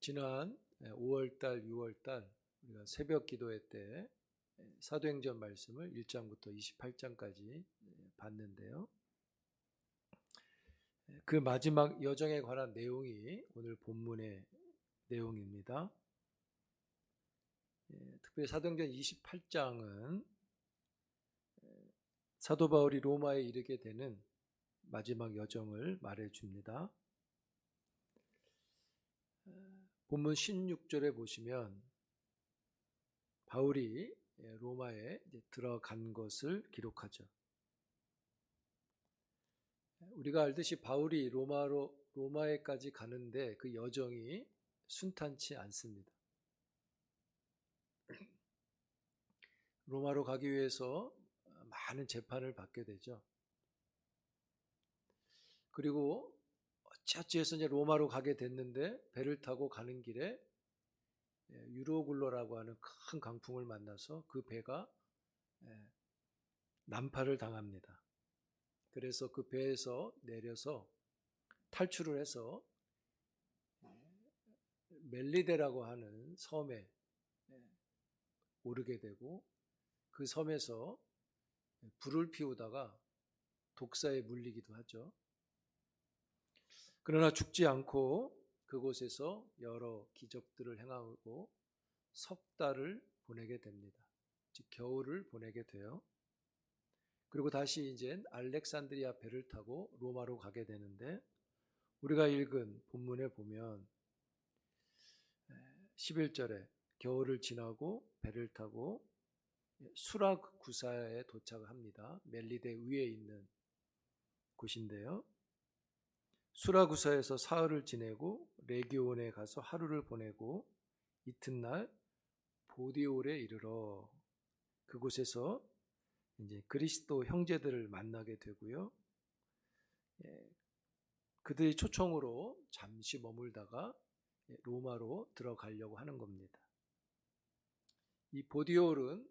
지난 5월달, 6월달 우리가 새벽 기도회 때 사도행전 말씀을 1장부터 28장까지 봤는데요. 그 마지막 여정에 관한 내용이 오늘 본문의 내용입니다. 특별히 사도행전 28장은 사도 바울이 로마에 이르게 되는 마지막 여정을 말해줍니다. 본문 16절에 보시면 바울이 로마에 들어간 것을 기록하죠. 우리가 알듯이 바울이 로마에까지 가는데 그 여정이 순탄치 않습니다. 로마로 가기 위해서 많은 재판을 받게 되죠. 그리고 어찌어찌해서 이제 로마로 가게 됐는데 배를 타고 가는 길에 유로굴로라고 하는 큰 강풍을 만나서 그 배가 난파를 당합니다. 그래서 그 배에서 내려서 탈출을 해서 멜리데라고 하는 섬에 오르게 되고 그 섬에서 불을 피우다가 독사에 물리기도 하죠. 그러나 죽지 않고 그곳에서 여러 기적들을 행하고 석 달을 보내게 됩니다. 즉 겨울을 보내게 돼요. 그리고 다시 이제 알렉산드리아 배를 타고 로마로 가게 되는데 우리가 읽은 본문에 보면 11절에 겨울을 지나고 배를 타고 수라구사에 도착을 합니다. 멜리데 위에 있는 곳인데요. 수라구사에서 사흘을 지내고 레기온에 가서 하루를 보내고 이튿날 보디올에 이르러 그곳에서 이제 그리스도 형제들을 만나게 되고요. 그들의 초청으로 잠시 머물다가 로마로 들어가려고 하는 겁니다. 이 보디올은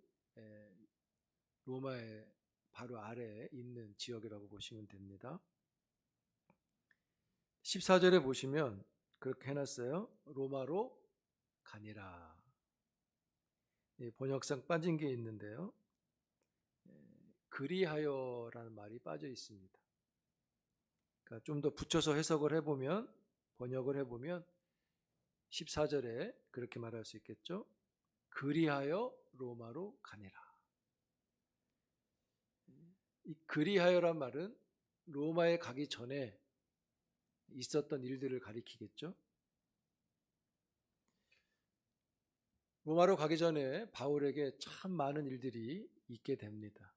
로마의 바로 아래에 있는 지역이라고 보시면 됩니다. 14절에 보시면 그렇게 해놨어요. 로마로 가니라. 번역상 빠진 게 있는데요. 그리하여라는 말이 빠져 있습니다. 그러니까 좀 더 붙여서 해석을 해보면, 번역을 해보면 14절에 그렇게 말할 수 있겠죠. 그리하여 로마로 가니라. 이 그리하여란 말은 로마에 가기 전에 있었던 일들을 가리키겠죠. 로마로 가기 전에 바울에게 참 많은 일들이 있게 됩니다.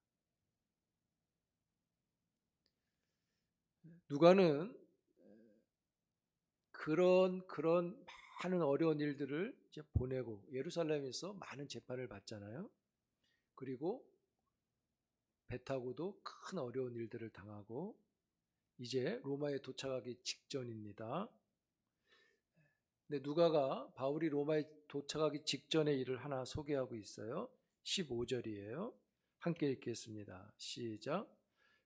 누가는 그런 많은 어려운 일들을 이제 보내고 예루살렘에서 많은 재판을 받잖아요. 그리고 배 타고도 큰 어려운 일들을 당하고 이제 로마에 도착하기 직전입니다. 근데 누가가 바울이 로마에 도착하기 직전의 일을 하나 소개하고 있어요. 15절이에요. 함께 읽겠습니다. 시작.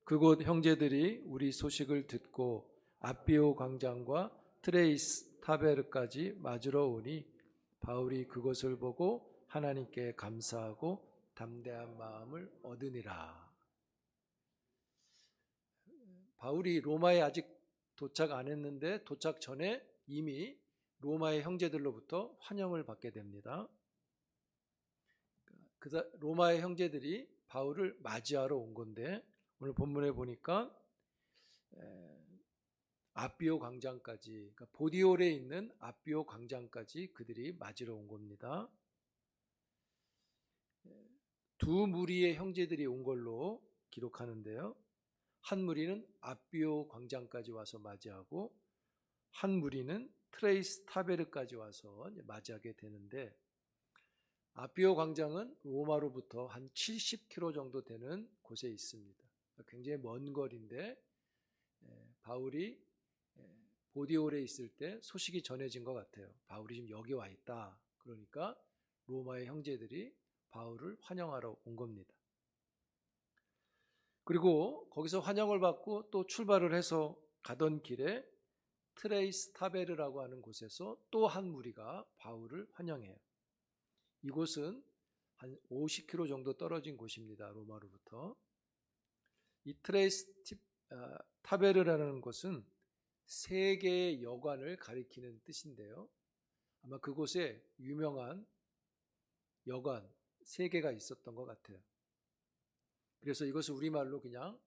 그곳 형제들이 우리 소식을 듣고 아비오 광장과 트레이스 타베르까지 맞으러 오니 바울이 그것을 보고 하나님께 감사하고 담대한 마음을 얻으니라. 바울이 로마에 아직 도착 안 했는데 도착 전에 이미 로마의 형제들로부터 환영을 받게 됩니다. 로마의 형제들이 바울을 맞이하러 온 건데 오늘 본문에 보니까 아비오 광장까지, 그러니까 보디올에 있는 아비오 광장까지 그들이 맞으러 온 겁니다. 두 무리의 형제들이 온 걸로 기록하는데요. 한 무리는 아비오 광장까지 와서 맞이하고 한 무리는 트레이스 타베르까지 와서 맞이하게 되는데 아비오 광장은 로마로부터 한 70km 정도 되는 곳에 있습니다. 굉장히 먼 거리인데 바울이 보디올에 있을 때 소식이 전해진 것 같아요. 바울이 지금 여기 와 있다. 그러니까 로마의 형제들이 바울을 환영하러 온 겁니다. 그리고 거기서 환영을 받고 또 출발을 해서 가던 길에 트레이스타베르라고 하는 곳에서 또 한 무리가 바울을 환영해요. 이곳은 한 50km 정도 떨어진 곳입니다. 로마로부터. 이 타베르라는 곳은 세 개의 여관을 가리키는 뜻인데요. 아마 그곳에 유명한 여관 세 개가 있었던 것 같아요. 그래서 이것을 우리말로 그냥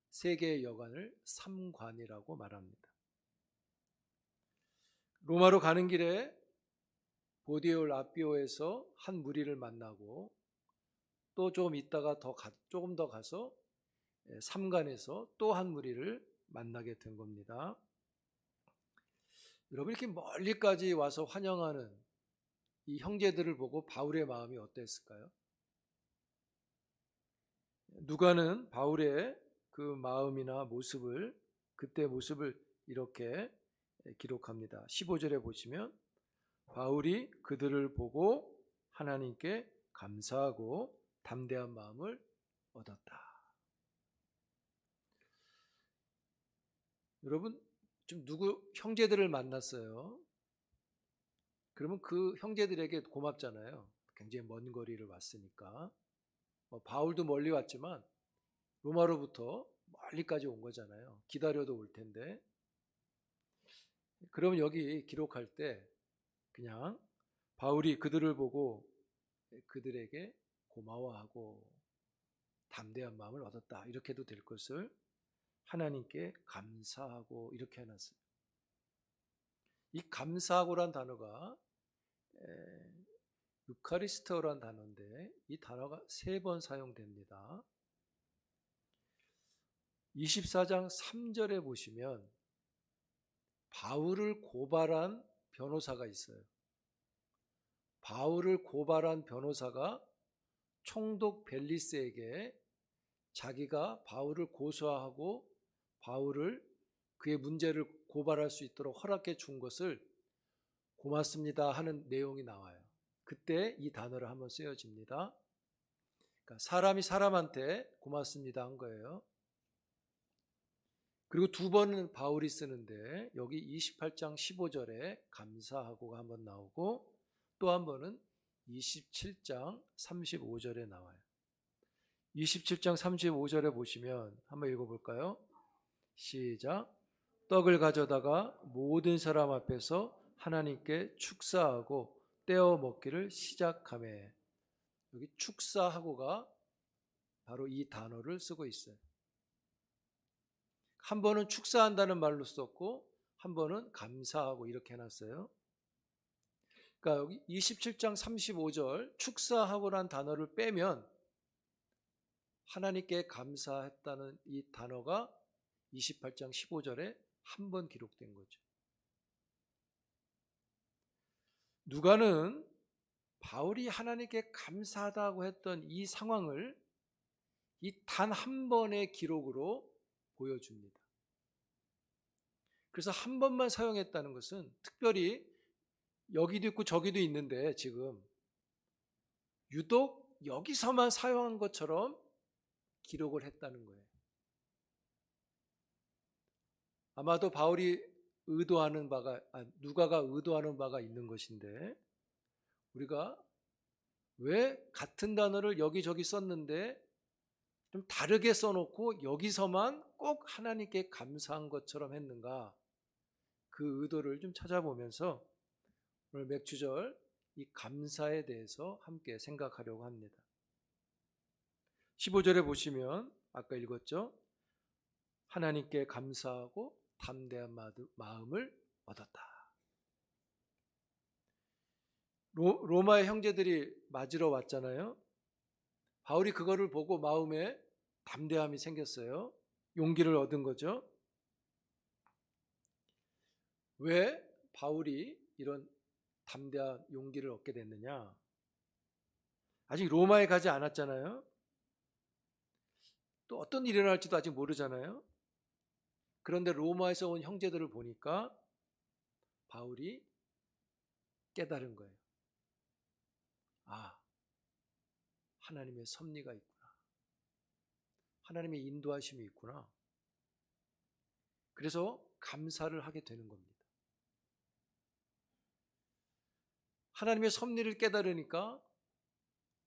세 개의 여관을 삼관이라고 말합니다. 로마로 가는 길에 보디올 아비오에서 한 무리를 만나고 또 조금 있다가 조금 더 가서 삼관에서 또 한 무리를 만나게 된 겁니다. 여러분, 이렇게 멀리까지 와서 환영하는 이 형제들을 보고 바울의 마음이 어땠을까요? 누가는 바울의 그 마음이나 모습을, 그때 모습을 이렇게 기록합니다. 15절에 보시면 바울이 그들을 보고 하나님께 감사하고 담대한 마음을 얻었다. 여러분, 좀 형제들을 만났어요. 그러면 그 형제들에게 고맙잖아요. 굉장히 먼 거리를 왔으니까. 바울도 멀리 왔지만 로마로부터 멀리까지 온 거잖아요. 기다려도 올 텐데. 그러면 여기 기록할 때 그냥 바울이 그들을 보고 그들에게 고마워하고 담대한 마음을 얻었다, 이렇게 해도 될 것을 하나님께 감사하고 이렇게 해놨어요. 이 감사하고란 단어가 유카리스토란 단어인데 이 단어가 3번 사용됩니다. 24장 3절에 보시면 바울을 고발한 변호사가 있어요. 바울을 고발한 변호사가 총독 벨리스에게 자기가 바울을 고소하고 바울을 그의 문제를 고발할 수 있도록 허락해 준 것을 고맙습니다 하는 내용이 나와요. 그때 이 단어를 한번 쓰여집니다. 그러니까 사람이 사람한테 고맙습니다 한 거예요. 그리고 2번은 바울이 쓰는데 여기 28장 15절에 감사하고가 한번 나오고 또 한 번은 27장 35절에 나와요. 27장 35절에 보시면 한번 읽어볼까요? 시작. 떡을 가져다가 모든 사람 앞에서 하나님께 축사하고 떼어 먹기를 시작하매. 여기 축사하고가 바로 이 단어를 쓰고 있어요. 한 번은 축사한다는 말로 썼고 한 번은 감사하고 이렇게 해놨어요. 그러니까 여기 27장 35절 축사하고란 단어를 빼면 하나님께 감사했다는 이 단어가 28장 15절에 한 번 기록된 거죠. 누가는 바울이 하나님께 감사하다고 했던 이 상황을 이 단 한 번의 기록으로 보여줍니다. 그래서 한 번만 사용했다는 것은 특별히 여기도 있고 저기도 있는데 지금 유독 여기서만 사용한 것처럼 기록을 했다는 거예요. 아마도 바울이 의도하는 바가, 누가가 의도하는 바가 있는 것인데 우리가 왜 같은 단어를 여기저기 썼는데 좀 다르게 써놓고 여기서만 꼭 하나님께 감사한 것처럼 했는가, 그 의도를 좀 찾아보면서 오늘 맥주절 이 감사에 대해서 함께 생각하려고 합니다. 15절에 보시면 아까 읽었죠? 하나님께 감사하고 담대한 마음을 얻었다. 로마의 형제들이 맞으러 왔잖아요. 바울이 그거를 보고 마음에 담대함이 생겼어요. 용기를 얻은 거죠. 왜 바울이 이런 담대한 용기를 얻게 됐느냐? 아직 로마에 가지 않았잖아요. 또 어떤 일이 일어날지도 아직 모르잖아요. 그런데 로마에서 온 형제들을 보니까 바울이 깨달은 거예요. 아, 하나님의 섭리가 있구나. 하나님의 인도하심이 있구나. 그래서 감사를 하게 되는 겁니다. 하나님의 섭리를 깨달으니까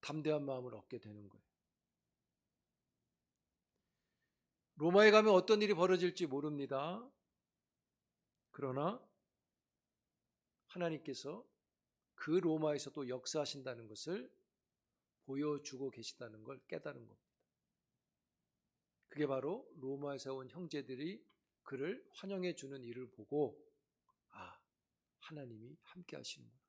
담대한 마음을 얻게 되는 거예요. 로마에 가면 어떤 일이 벌어질지 모릅니다. 그러나 하나님께서 그 로마에서 또 역사하신다는 것을 보여주고 계시다는 걸 깨달은 겁니다. 그게 바로 로마에서 온 형제들이 그를 환영해 주는 일을 보고 하나님이 함께 하시는구나.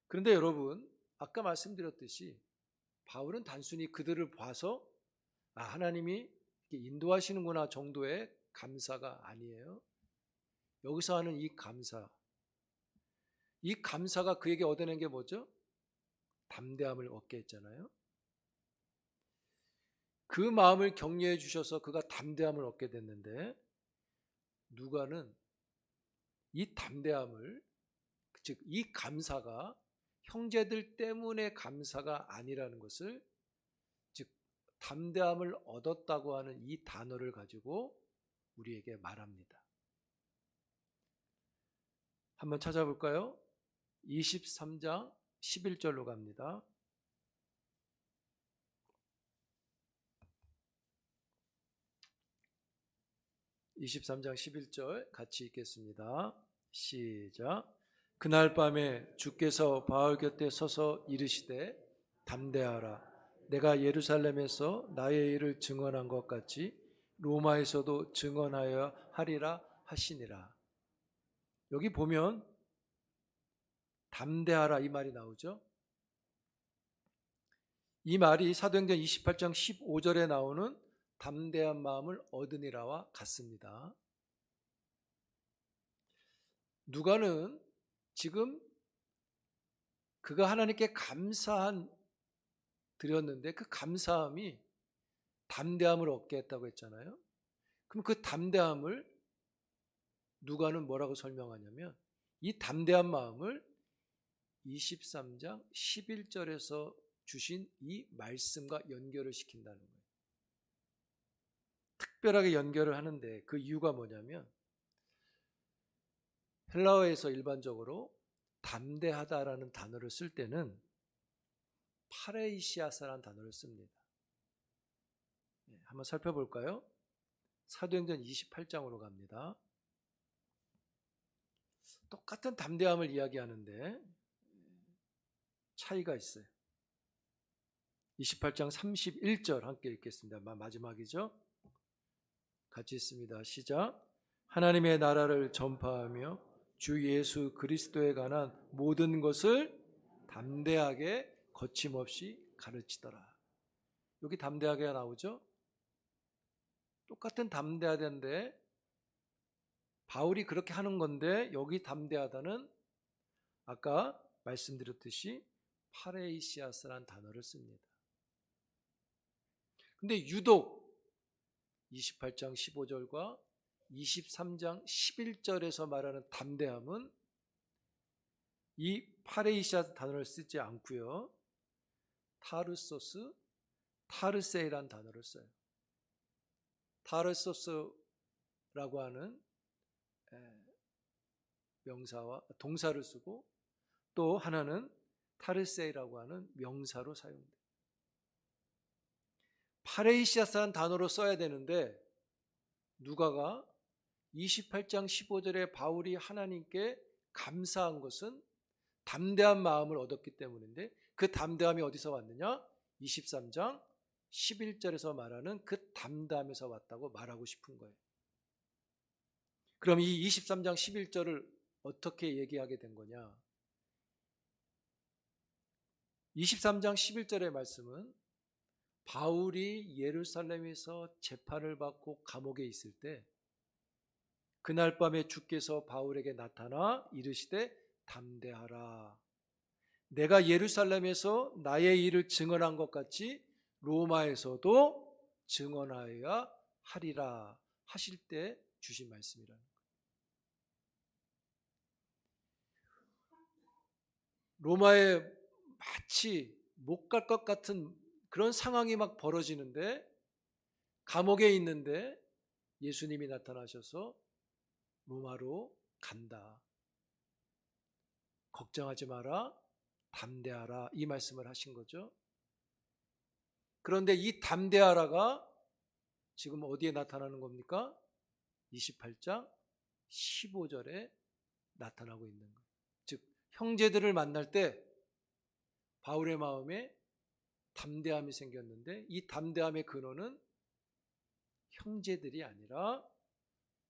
그런데 여러분, 아까 말씀드렸듯이 바울은 단순히 그들을 봐서 하나님이 인도하시는구나 정도의 감사가 아니에요. 여기서 하는 이 감사가 그에게 얻어낸 게 뭐죠? 담대함을 얻게 했잖아요. 그 마음을 격려해 주셔서 그가 담대함을 얻게 됐는데, 누가는 이 담대함을, 즉 이 감사가 형제들 때문에 감사가 아니라는 것을, 즉 담대함을 얻었다고 하는 이 단어를 가지고 우리에게 말합니다. 한번 찾아볼까요? 23장 11절로 갑니다. 23장 11절 같이 읽겠습니다. 시작. 그날 밤에 주께서 바울 곁에 서서 이르시되 담대하라. 내가 예루살렘에서 나의 일을 증언한 것 같이 로마에서도 증언하여야 하리라 하시니라. 여기 보면 담대하라 이 말이 나오죠. 이 말이 사도행전 28장 15절에 나오는 담대한 마음을 얻으니라와 같습니다. 누가는 지금 그가 하나님께 드렸는데 그 감사함이 담대함을 얻게 했다고 했잖아요. 그럼 그 담대함을 누가는 뭐라고 설명하냐면, 이 담대한 마음을 23장 11절에서 주신 이 말씀과 연결을 시킨다는 거예요. 특별하게 연결을 하는데 그 이유가 뭐냐면, 헬라어에서 일반적으로 담대하다라는 단어를 쓸 때는 파레이시아사라는 단어를 씁니다. 한번 살펴볼까요? 사도행전 28장으로 갑니다. 똑같은 담대함을 이야기하는데 차이가 있어요. 28장 31절 함께 읽겠습니다. 마지막이죠. 같이 읽습니다. 시작. 하나님의 나라를 전파하며 주 예수 그리스도에 관한 모든 것을 담대하게 거침없이 가르치더라. 여기 담대하게가 나오죠. 똑같은 담대하다인데 바울이 그렇게 하는 건데, 여기 담대하다는 아까 말씀드렸듯이 파레이시아스라는 단어를 씁니다. 근데 유독 28장 15절과 23장 11절에서 말하는 담대함은 이 파레이시아스 단어를 쓰지 않고요, 타르소스, 타르세이라는 단어를 써요. 타르소스라고 하는 명사와 동사를 쓰고, 또 하나는 타르세이라고 하는 명사로 사용돼요. 파레이시아스라는 단어로 써야 되는데 누가가 28장 15절에 바울이 하나님께 감사한 것은 담대한 마음을 얻었기 때문인데, 그 담대함이 어디서 왔느냐? 23장 11절에서 말하는 그 담대함에서 왔다고 말하고 싶은 거예요. 그럼 이 23장 11절을 어떻게 얘기하게 된 거냐? 23장 11절의 말씀은 바울이 예루살렘에서 재판을 받고 감옥에 있을 때 그날 밤에 주께서 바울에게 나타나 이르시되 담대하라. 내가 예루살렘에서 나의 일을 증언한 것 같이 로마에서도 증언하여야 하리라 하실 때 주신 말씀이라는 거예요. 로마에 마치 못 갈 것 같은 그런 상황이 막 벌어지는데, 감옥에 있는데 예수님이 나타나셔서 로마로 간다. 걱정하지 마라, 담대하라, 이 말씀을 하신 거죠. 그런데 이 담대하라가 지금 어디에 나타나는 겁니까? 28장 15절에 나타나고 있는 거예요. 즉 형제들을 만날 때 바울의 마음에 담대함이 생겼는데, 이 담대함의 근원은 형제들이 아니라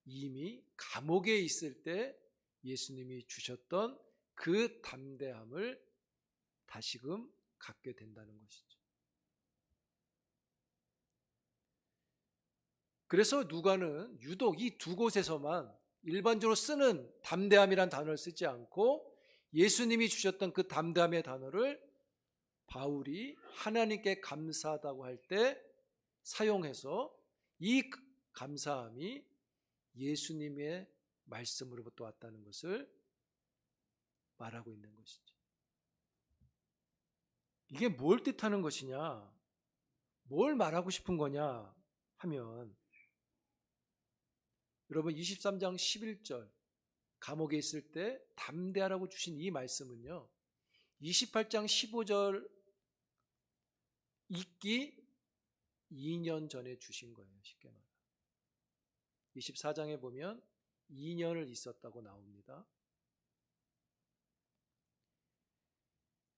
이미 감옥에 있을 때 예수님이 주셨던 그 담대함을 다시금 갖게 된다는 것이죠. 그래서 누가는 유독 이 두 곳에서만 일반적으로 쓰는 담대함이란 단어를 쓰지 않고 예수님이 주셨던 그 담대함의 단어를 바울이 하나님께 감사하다고 할 때 사용해서 이 감사함이 예수님의 말씀으로부터 왔다는 것을 말하고 있는 것이죠. 이게 뭘 뜻하는 것이냐, 뭘 말하고 싶은 거냐 하면, 여러분 23장 11절 감옥에 있을 때 담대하라고 주신 이 말씀은요, 28장 15절 읽기 2년 전에 주신 거예요. 쉽게 말하면 24장에 보면 2년을 있었다고 나옵니다.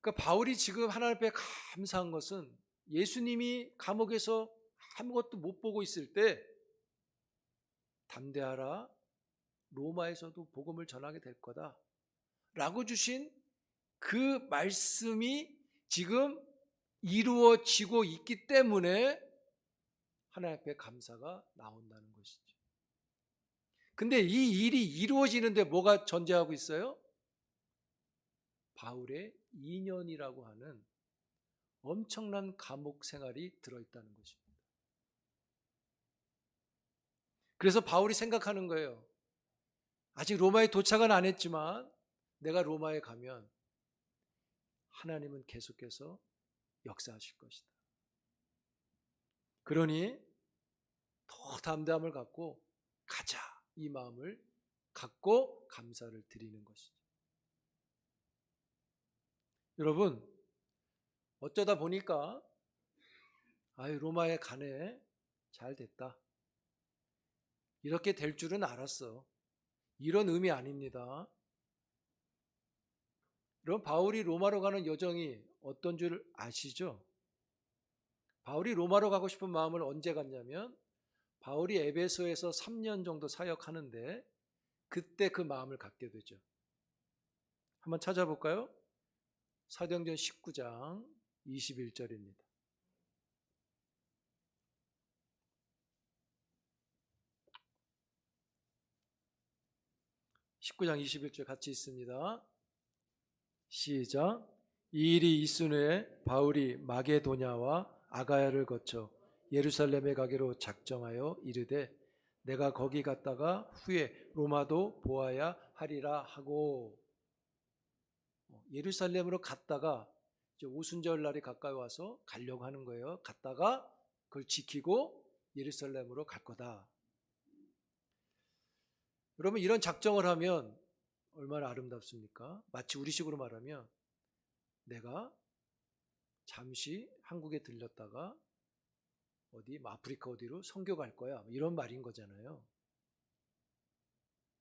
그러니까 바울이 지금 하나님 앞에 감사한 것은 예수님이 감옥에서 아무것도 못 보고 있을 때 담대하라, 로마에서도 복음을 전하게 될 거다 라고 주신 그 말씀이 지금 이루어지고 있기 때문에 하나님 앞에 감사가 나온다는 것이죠. 근데 이 일이 이루어지는데 뭐가 존재하고 있어요? 바울의 2년이라고 하는 엄청난 감옥 생활이 들어있다는 것입니다. 그래서 바울이 생각하는 거예요. 아직 로마에 도착은 안 했지만 내가 로마에 가면 하나님은 계속해서 역사하실 것이다. 그러니 더 담대함을 갖고 가자, 이 마음을 갖고 감사를 드리는 것이죠. 여러분, 어쩌다 보니까 로마에 가네, 잘 됐다, 이렇게 될 줄은 알았어, 이런 의미 아닙니다. 여러분, 바울이 로마로 가는 여정이 어떤 줄 아시죠? 바울이 로마로 가고 싶은 마음을 언제 갖냐면 바울이 에베소에서 3년 정도 사역하는데 그때 그 마음을 갖게 되죠. 한번 찾아볼까요? 사도행전 19장 21절입니다. (19장 21절) 같이 있습니다. 시작. 이 일이 있은 후에 바울이 마게도냐와 아가야를 거쳐 예루살렘에 가기로 작정하여 이르되 내가 거기 갔다가 후에 로마도 보아야 하리라 하고, 예루살렘으로 갔다가 이제 오순절 날이 가까이 와서 가려고 하는 거예요. 갔다가 그걸 지키고 예루살렘으로 갈 거다. 여러분, 이런 작정을 하면 얼마나 아름답습니까? 마치 우리식으로 말하면 내가 잠시 한국에 들렸다가 아프리카 어디로 선교 갈 거야, 이런 말인 거잖아요.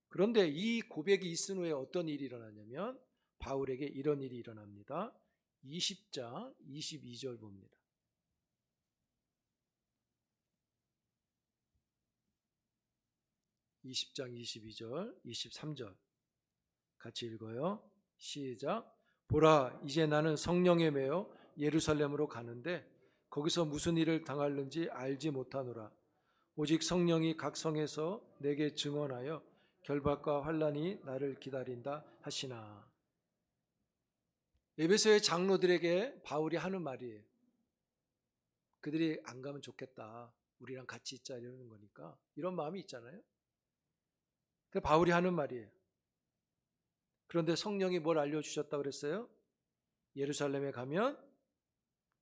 그런데 이 고백이 있은 후에 어떤 일이 일어나냐면 바울에게 이런 일이 일어납니다. 20장 22절 봅니다. 20장 22절, 23절 같이 읽어요. 시작. 보라, 이제 나는 성령에 매여 예루살렘으로 가는데 거기서 무슨 일을 당할는지 알지 못하노라. 오직 성령이 각 성에서 내게 증언하여 결박과 환난이 나를 기다린다 하시나. 에베소의 장로들에게 바울이 하는 말이에요. 그들이 안 가면 좋겠다, 우리랑 같이 있자, 이러는 거니까 이런 마음이 있잖아요. 그 바울이 하는 말이에요. 그런데 성령이 뭘 알려주셨다고 그랬어요? 예루살렘에 가면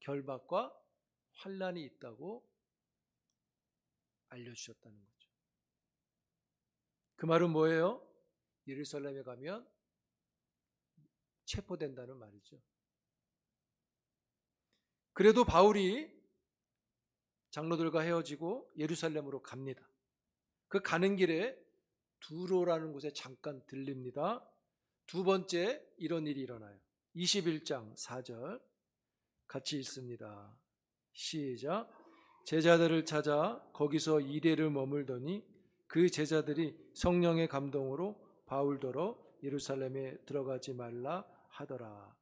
결박과 환난이 있다고 알려주셨다는 거죠. 그 말은 뭐예요? 예루살렘에 가면 체포된다는 말이죠. 그래도 바울이 장로들과 헤어지고 예루살렘으로 갑니다. 그 가는 길에 두로라는 곳에 잠깐 들립니다. 두 번째 이런 일이 일어나요. 21장 4절 같이 읽습니다. 시작. 제자들을 찾아 거기서 이레를 머물더니 그 제자들이 성령의 감동으로 바울더러 예루살렘에 들어가지 말라 하더라.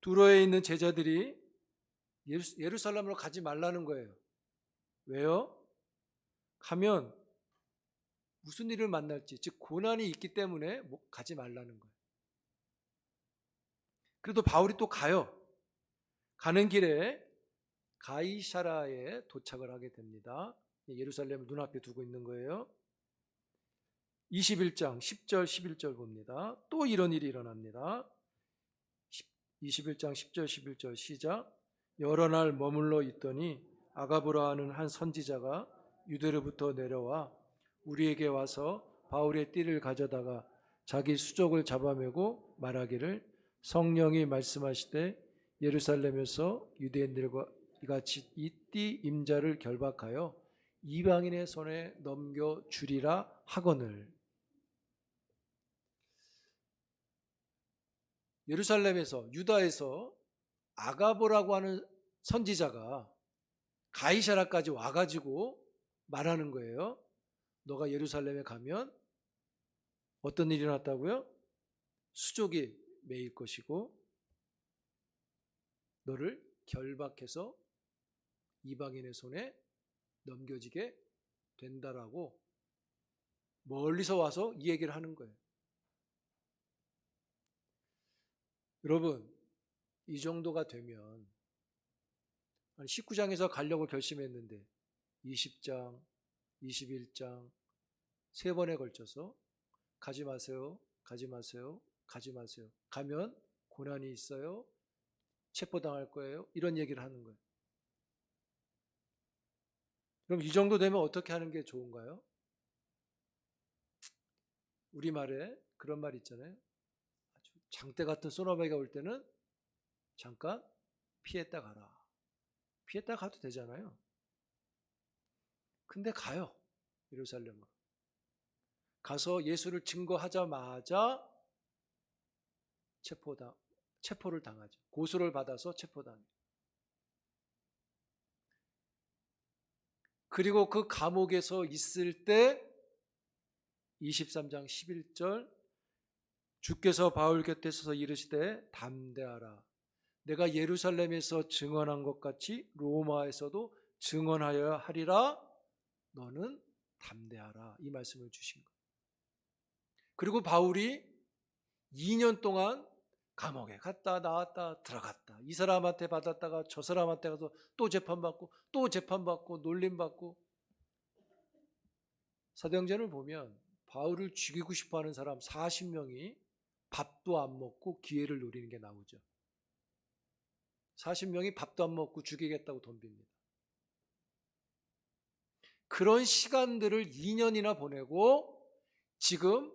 두로에 있는 제자들이 예루살렘으로 가지 말라는 거예요. 왜요? 가면 무슨 일을 만날지, 즉 고난이 있기 때문에 가지 말라는 거예요. 그래도 바울이 또 가요. 가는 길에 가이사라에 도착을 하게 됩니다. 예루살렘을 눈앞에 두고 있는 거예요. 21장 10절 11절 봅니다. 또 이런 일이 일어납니다. 21장 10절 11절 시작. 여러 날 머물러 있더니 아가보라 하는 한 선지자가 유대로부터 내려와 우리에게 와서 바울의 띠를 가져다가 자기 수족을 잡아매고 말하기를 성령이 말씀하시되 예루살렘에서 유대인들과 이같이 이 띠 임자를 결박하여 이방인의 손에 넘겨주리라 하거늘. 예루살렘에서 유다에서 아가보라고 하는 선지자가 가이사라까지 와가지고 말하는 거예요. 너가 예루살렘에 가면 어떤 일이 일어났다고요? 수족이 매일 것이고 너를 결박해서 이방인의 손에 넘겨지게 된다라고 멀리서 와서 이 얘기를 하는 거예요. 여러분, 이 정도가 되면 19장에서 가려고 결심했는데 20장, 21장 세 번에 걸쳐서 가지 마세요, 가지 마세요, 가지 마세요. 가면 고난이 있어요. 체포당할 거예요. 이런 얘기를 하는 거예요. 그럼 이 정도 되면 어떻게 하는 게 좋은가요? 우리말에 그런 말 있잖아요. 아주 장대 같은 소나무가 올 때는 잠깐 피했다 가라. 피했다 가도 되잖아요. 근데 가요. 예루살렘으로. 가서 예수를 증거하자마자 체포를 당하죠. 고소를 받아서 체포당해요. 그리고 그 감옥에서 있을 때 23장 11절 주께서 바울 곁에 서서 이르시되 담대하라. 내가 예루살렘에서 증언한 것 같이 로마에서도 증언하여야 하리라. 너는 담대하라. 이 말씀을 주신 거예요. 그리고 바울이 2년 동안 감옥에 갔다 나왔다 들어갔다. 이 사람한테 받았다가 저 사람한테 가서 또 재판받고 또 재판받고 놀림받고. 사도행전을 보면 바울을 죽이고 싶어하는 사람 40명이 밥도 안 먹고 기회를 노리는 게 나오죠. 40명이 밥도 안 먹고 죽이겠다고 덤빕니다. 그런 시간들을 2년이나 보내고 지금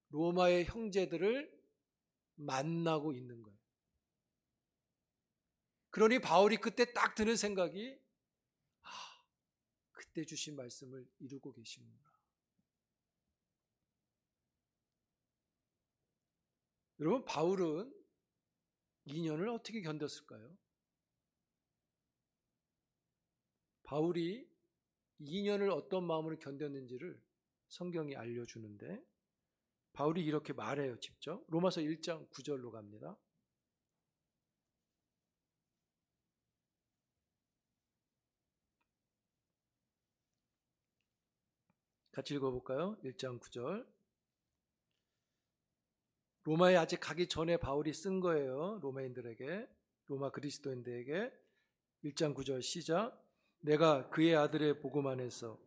로마의 형제들을 만나고 있는 거예요. 그러니 바울이 그때 딱 드는 생각이 그때 주신 말씀을 이루고 계시는구나. 여러분, 바울은 2년을 어떻게 견뎠을까요? 바울이 2년을 어떤 마음으로 견뎠는지를 성경이 알려주는데 바울이 이렇게 말해요. 직접 로마서 1장 9절로 갑니다. 같이 읽어볼까요? 1장 9절. 로마에 아직 가기 전에 바울이 쓴 거예요. 로마인들에게, 로마 그리스도인들에게. 1장 9절 시작. 내가 그의 아들의 복음 안에서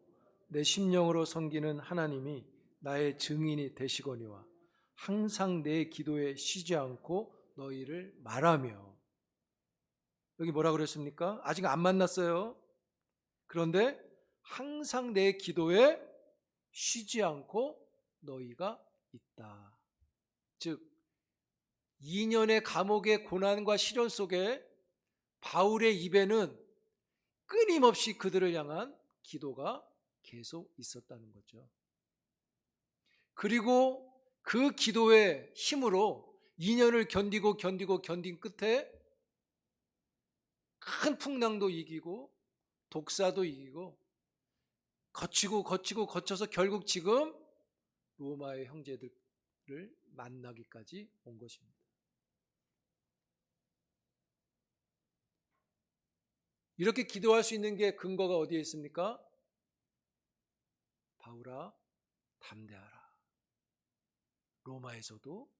내 심령으로 섬기는 하나님이 나의 증인이 되시거니와 항상 내 기도에 쉬지 않고 너희를 말하며. 여기 뭐라 그랬습니까? 아직 안 만났어요. 그런데 항상 내 기도에 쉬지 않고 너희가 있다. 즉 2년의 감옥의 고난과 시련 속에 바울의 입에는 끊임없이 그들을 향한 기도가 계속 있었다는 거죠. 그리고 그 기도의 힘으로 2년을 견딘 끝에 큰 풍랑도 이기고 독사도 이기고 거쳐서 결국 지금 로마의 형제들을 만나기까지 온 것입니다. 이렇게 기도할 수 있는 게 근거가 어디에 있습니까? 바울아, 담대하라. 로마에서도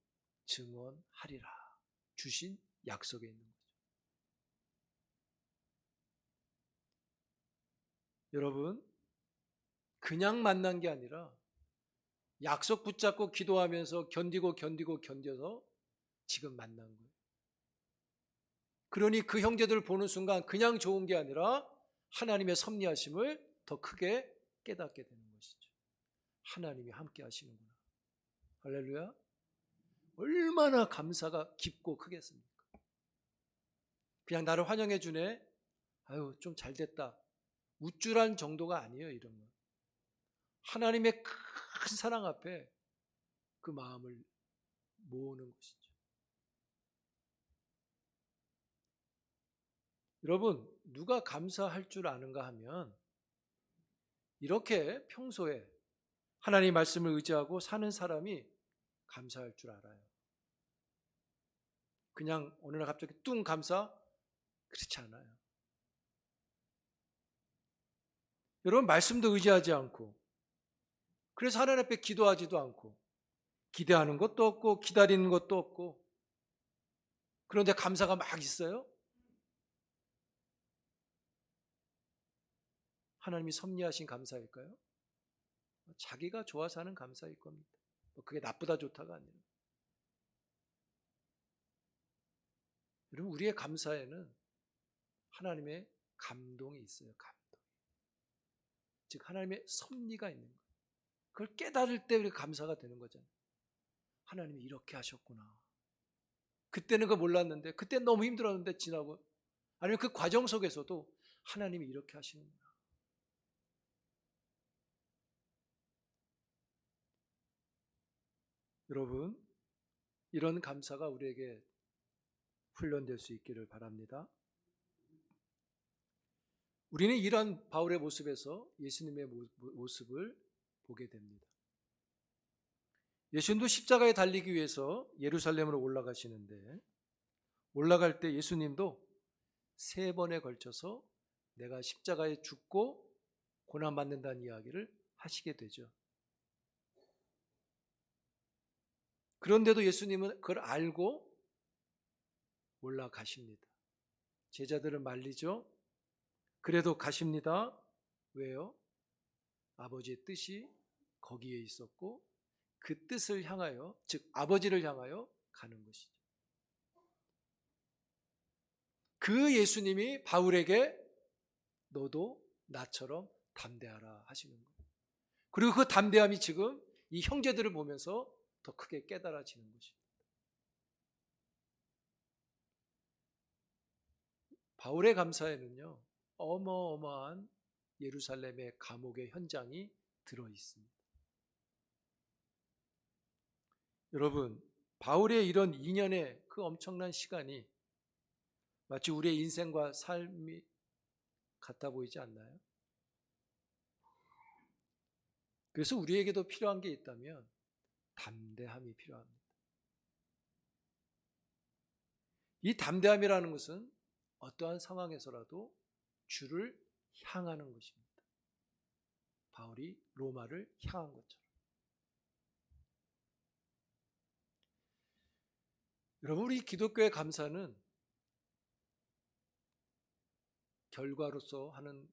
증언하리라. 주신 약속에 있는 거죠. 여러분, 그냥 만난 게 아니라 약속 붙잡고 기도하면서 견뎌서 지금 만난 거예요. 그러니 그 형제들을 보는 순간 그냥 좋은 게 아니라 하나님의 섭리하심을 더 크게 깨닫게 되는 것이죠. 하나님이 함께 하시는구나. 할렐루야. 얼마나 감사가 깊고 크겠습니까? 그냥 나를 환영해 주네. 아유, 좀 잘 됐다. 우쭐한 정도가 아니에요, 이런 건. 하나님의 큰 사랑 앞에 그 마음을 모으는 것이죠. 여러분, 누가 감사할 줄 아는가 하면 이렇게 평소에 하나님 말씀을 의지하고 사는 사람이 감사할 줄 알아요. 그냥 어느 날 갑자기 뚱 감사? 그렇지 않아요. 여러분, 말씀도 의지하지 않고, 그래서 하나님 앞에 기도하지도 않고, 기대하는 것도 없고 기다리는 것도 없고, 그런데 감사가 막 있어요? 하나님이 섭리하신 감사일까요? 자기가 좋아서 하는 감사일 겁니다. 그게 나쁘다 좋다가 아니라. 여러분, 우리의 감사에는 하나님의 감동이 있어요. 감동. 즉 하나님의 섭리가 있는 거예요. 그걸 깨달을 때 우리가 감사가 되는 거잖아요. 하나님이 이렇게 하셨구나. 그때는 그거 몰랐는데, 그때는 너무 힘들었는데 지나고, 아니면 그 과정 속에서도 하나님이 이렇게 하시는구나. 여러분, 이런 감사가 우리에게 훈련될 수 있기를 바랍니다. 우리는 이러한 바울의 모습에서 예수님의 모습을 보게 됩니다. 예수님도 십자가에 달리기 위해서 예루살렘으로 올라가시는데, 올라갈 때 예수님도 3번에 걸쳐서 내가 십자가에 죽고 고난받는다는 이야기를 하시게 되죠. 그런데도 예수님은 그걸 알고 올라가십니다. 제자들은 말리죠. 그래도 가십니다. 왜요? 아버지의 뜻이 거기에 있었고 그 뜻을 향하여, 즉 아버지를 향하여 가는 것이죠. 그 예수님이 바울에게 너도 나처럼 담대하라 하시는 거예요. 그리고 그 담대함이 지금 이 형제들을 보면서 더 크게 깨달아지는 것입니다. 바울의 감사에는요, 어마어마한 예루살렘의 감옥의 현장이 들어 있습니다. 여러분, 바울의 이런 2년의 그 엄청난 시간이 마치 우리의 인생과 삶이 같아 보이지 않나요? 그래서 우리에게도 필요한 게 있다면 담대함이 필요합니다. 이 담대함이라는 것은 어떠한 상황에서라도 주를 향하는 것입니다. 바울이 로마를 향한 것처럼. 여러분, 우리 기독교의 감사는 결과로서 하는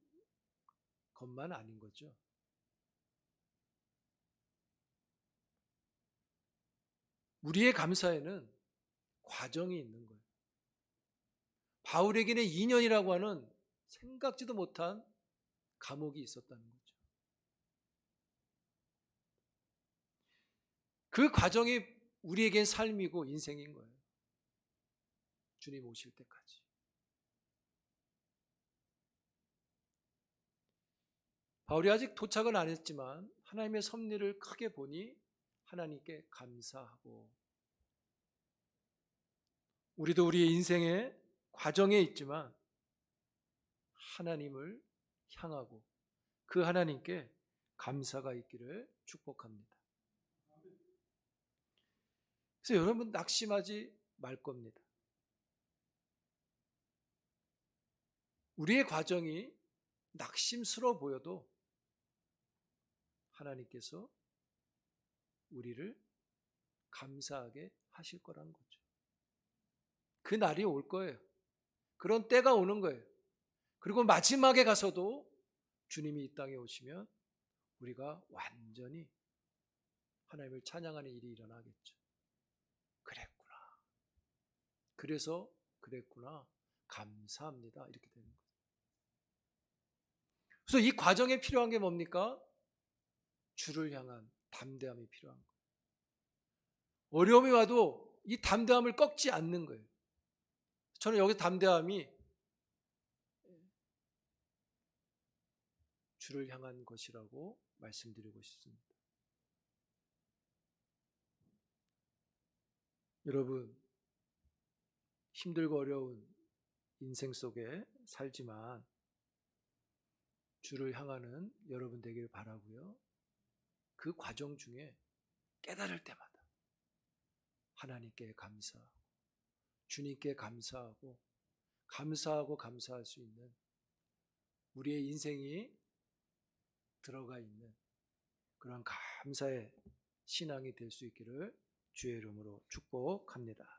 것만 아닌 거죠. 우리의 감사에는 과정이 있는 거예요. 바울에게는 2년이라고 하는 생각지도 못한 감옥이 있었다는 거죠. 그 과정이 우리에겐 삶이고 인생인 거예요. 주님 오실 때까지. 바울이 아직 도착은 안 했지만 하나님의 섭리를 크게 보니 하나님께 감사하고, 우리도 우리의 인생의 과정에 있지만 하나님을 향하고 그 하나님께 감사가 있기를 축복합니다. 그래서 여러분 낙심하지 말 겁니다. 우리의 과정이 낙심스러워 보여도 하나님께서 우리를 감사하게 하실 거라는 거죠. 그 날이 올 거예요. 그런 때가 오는 거예요. 그리고 마지막에 가서도 주님이 이 땅에 오시면 우리가 완전히 하나님을 찬양하는 일이 일어나겠죠. 그랬구나. 그래서 그랬구나. 감사합니다. 이렇게 되는 거예요. 그래서 이 과정에 필요한 게 뭡니까? 주를 향한 담대함이 필요한 거예요. 어려움이 와도 이 담대함을 꺾지 않는 거예요. 저는 여기 담대함이 주를 향한 것이라고 말씀드리고 싶습니다. 여러분, 힘들고 어려운 인생 속에 살지만 주를 향하는 여러분 되길 바라고요. 그 과정 중에 깨달을 때마다 하나님께 감사하고 주님께 감사하고 감사할 수 있는 우리의 인생이 들어가 있는 그런 감사의 신앙이 될 수 있기를 주의 이름으로 축복합니다.